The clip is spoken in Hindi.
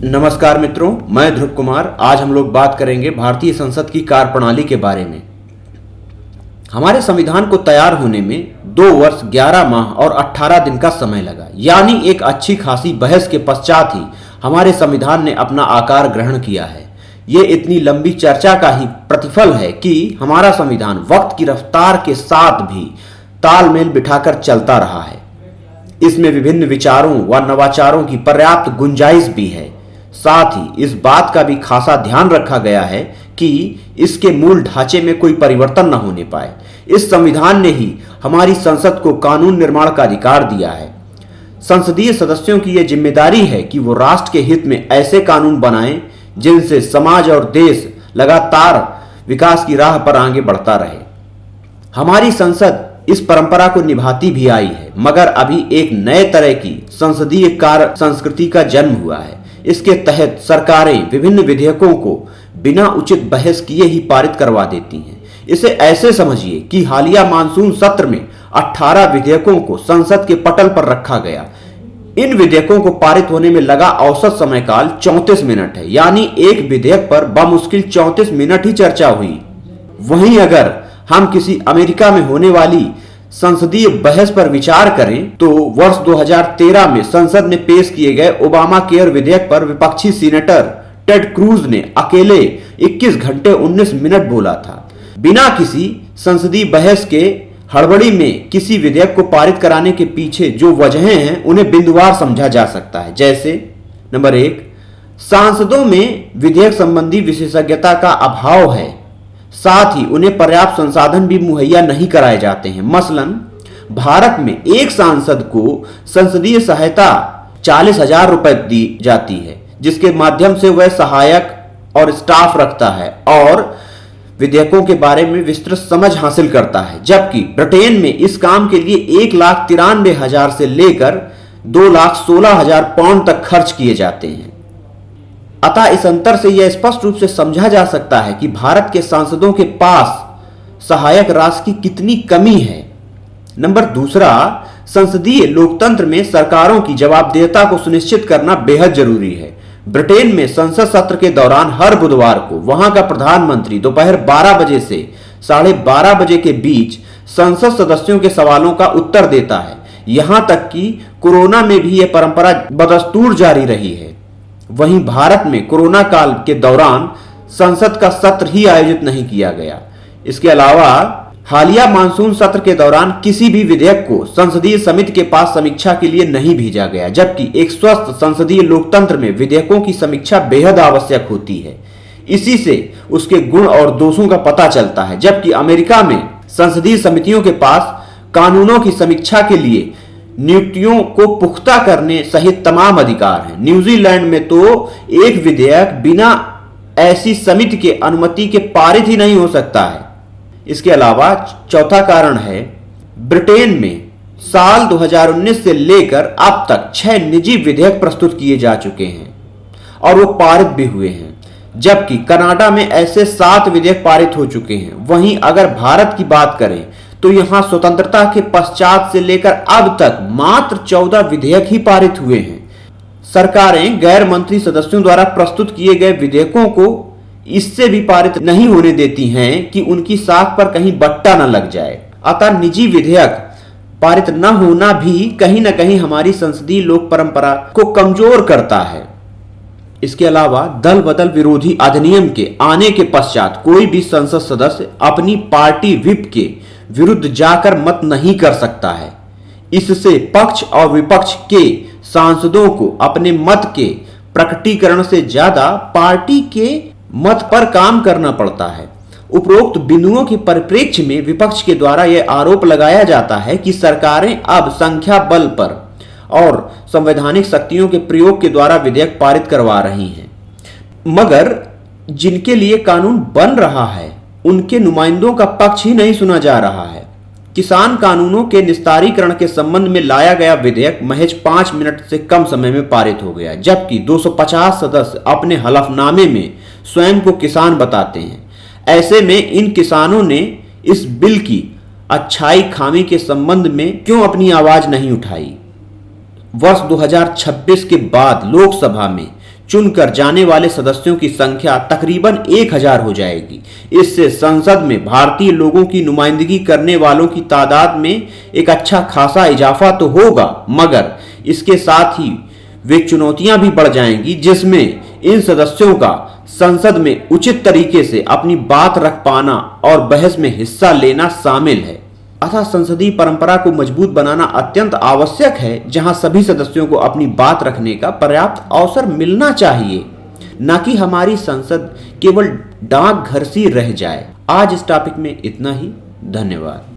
नमस्कार मित्रों, मैं ध्रुव कुमार। आज हम लोग बात करेंगे भारतीय संसद की कार्यप्रणाली के बारे में। हमारे संविधान को तैयार होने में 2 वर्ष 11 माह और 18 दिन का समय लगा, यानी एक अच्छी खासी बहस के पश्चात ही हमारे संविधान ने अपना आकार ग्रहण किया है। ये इतनी लंबी चर्चा का ही प्रतिफल है कि हमारा संविधान वक्त की रफ्तार के साथ भी तालमेल बिठाकर चलता रहा है। इसमें विभिन्न विचारों व नवाचारों की पर्याप्त गुंजाइश भी है। साथ ही इस बात का भी खासा ध्यान रखा गया है कि इसके मूल ढांचे में कोई परिवर्तन न होने पाए। इस संविधान ने ही हमारी संसद को कानून निर्माण का अधिकार दिया है। संसदीय सदस्यों की यह जिम्मेदारी है कि वो राष्ट्र के हित में ऐसे कानून बनाएं जिनसे समाज और देश लगातार विकास की राह पर आगे बढ़ता रहे। हमारी संसद इस परंपरा को निभाती भी आई है, मगर अभी एक नए तरह की संसदीय कार्य संस्कृति का जन्म हुआ है। इसके तहत सरकारें विभिन्न विधेयकों को बिना उचित बहस किए ही पारित करवा देती हैं। इसे ऐसे समझिए कि हालिया मानसून सत्र में 18 विधेयकों को संसद के पटल पर रखा गया। इन विधेयकों को पारित होने में लगा औसत समय काल 34 मिनट है, यानी एक विधेयक पर बमुश्किल 34 मिनट ही चर्चा हुई। वहीं अगर हम किसी अमेरिका में होने वाली संसदीय बहस पर विचार करें तो वर्ष 2013 में संसद में पेश किए गए ओबामा केयर विधेयक पर विपक्षी सीनेटर टेड क्रूज ने अकेले 21 घंटे 19 मिनट बोला था। बिना किसी संसदीय बहस के हड़बड़ी में किसी विधेयक को पारित कराने के पीछे जो वजहें हैं उन्हें बिंदुवार समझा जा सकता है। जैसे नंबर 1, सांसदों में विधेयक संबंधी विशेषज्ञता का अभाव है। साथ ही उन्हें पर्याप्त संसाधन भी मुहैया नहीं कराए जाते हैं। मसलन भारत में एक सांसद को संसदीय सहायता 40,000 रुपए दी जाती है, जिसके माध्यम से वह सहायक और स्टाफ रखता है और विधेयकों के बारे में विस्तृत समझ हासिल करता है। जबकि ब्रिटेन में इस काम के लिए 1,93,000 से लेकर 2,16,000 पाउंड तक खर्च किए जाते हैं। अतः इस अंतर से यह स्पष्ट रूप से समझा जा सकता है कि भारत के सांसदों के पास सहायक राशि की कितनी कमी है। नंबर 2, संसदीय लोकतंत्र में सरकारों की जवाबदेहिता को सुनिश्चित करना बेहद जरूरी है। ब्रिटेन में संसद सत्र के दौरान हर बुधवार को वहां का प्रधानमंत्री दोपहर 12 बजे से 12:30 बजे के बीच संसद सदस्यों के सवालों का उत्तर देता है। यहां तक कि कोरोना में भी यह परंपरा बदस्तूर जारी रही है। वहीं भारत में कोरोना काल के दौरान संसद का सत्र ही आयोजित नहीं किया गया। इसके अलावा हालिया मानसून सत्र के दौरान किसी भी विधेयक को संसदीय समिति के पास समीक्षा के लिए नहीं भेजा गया, जबकि एक स्वस्थ संसदीय लोकतंत्र में विधेयकों की समीक्षा बेहद आवश्यक होती है। इसी से उसके गुण और दोषों का पता चलता है। जबकि अमेरिका में संसदीय समितियों के पास कानूनों की समीक्षा के लिए नियुक्तियों को पुख्ता करने सहित तमाम अधिकार हैं। न्यूजीलैंड में तो एक विधेयक बिना ऐसी समिति के अनुमति के पारित ही नहीं हो सकता है। इसके अलावा चौथा कारण है, ब्रिटेन में साल 2019 से लेकर अब तक 6 निजी विधेयक प्रस्तुत किए जा चुके हैं और वो पारित भी हुए हैं, जबकि कनाडा में ऐसे 7 विधेयक पारित हो चुके हैं। वहीं अगर भारत की बात करें तो यहां स्वतंत्रता के पश्चात से लेकर अब तक मात्र 14 विधेयक ही पारित हुए हैं। सरकारें गैर मंत्री सदस्यों द्वारा प्रस्तुत किए गए विधेयकों को इससे भी पारित नहीं होने देती हैं कि उनकी साख पर कहीं बट्टा न लग जाए। अतः निजी विधेयक पारित न होना भी कहीं न कहीं हमारी संसदीय लोक परंपरा को कमजोर करता है। इसके अलावा दल बदल विरोधी अधिनियम के आने के पश्चात कोई भी संसद सदस्य अपनी पार्टी व्हिप के विरुद्ध जाकर मत नहीं कर सकता है। इससे पक्ष और विपक्ष के सांसदों को अपने मत के प्रकटीकरण से ज्यादा पार्टी के मत पर काम करना पड़ता है। उपरोक्त बिंदुओं के परिप्रेक्ष्य में विपक्ष के द्वारा यह आरोप लगाया जाता है कि सरकारें अब संख्या बल पर और संवैधानिक शक्तियों के प्रयोग के द्वारा विधेयक पारित करवा रही हैं, मगर जिनके लिए कानून बन रहा है उनके नुमाइंदों का पक्ष ही नहीं सुना जा रहा है। किसान कानूनों के निस्तारीकरण के संबंध में लाया गया विधेयक महज 5 मिनट से कम समय में पारित हो गया, जबकि 250 सदस्य अपने हलफनामे में स्वयं को किसान बताते हैं। ऐसे में इन किसानों ने इस बिल की अच्छाई खामी के संबंध में क्यों अपनी आवाज नहीं उठाई? वर्ष 2026 के बाद लोकसभा में चुनकर जाने वाले सदस्यों की संख्या तकरीबन 1000 हो जाएगी। इससे संसद में भारतीय लोगों की नुमाइंदगी करने वालों की तादाद में एक अच्छा खासा इजाफा तो होगा, मगर इसके साथ ही वे चुनौतियां भी बढ़ जाएंगी, जिसमें इन सदस्यों का संसद में उचित तरीके से अपनी बात रख पाना और बहस में हिस्सा लेना शामिल है। अतः संसदीय परंपरा को मजबूत बनाना अत्यंत आवश्यक है, जहां सभी सदस्यों को अपनी बात रखने का पर्याप्त अवसर मिलना चाहिए, न कि हमारी संसद केवल डाकघर सी रह जाए। आज इस टॉपिक में इतना ही। धन्यवाद।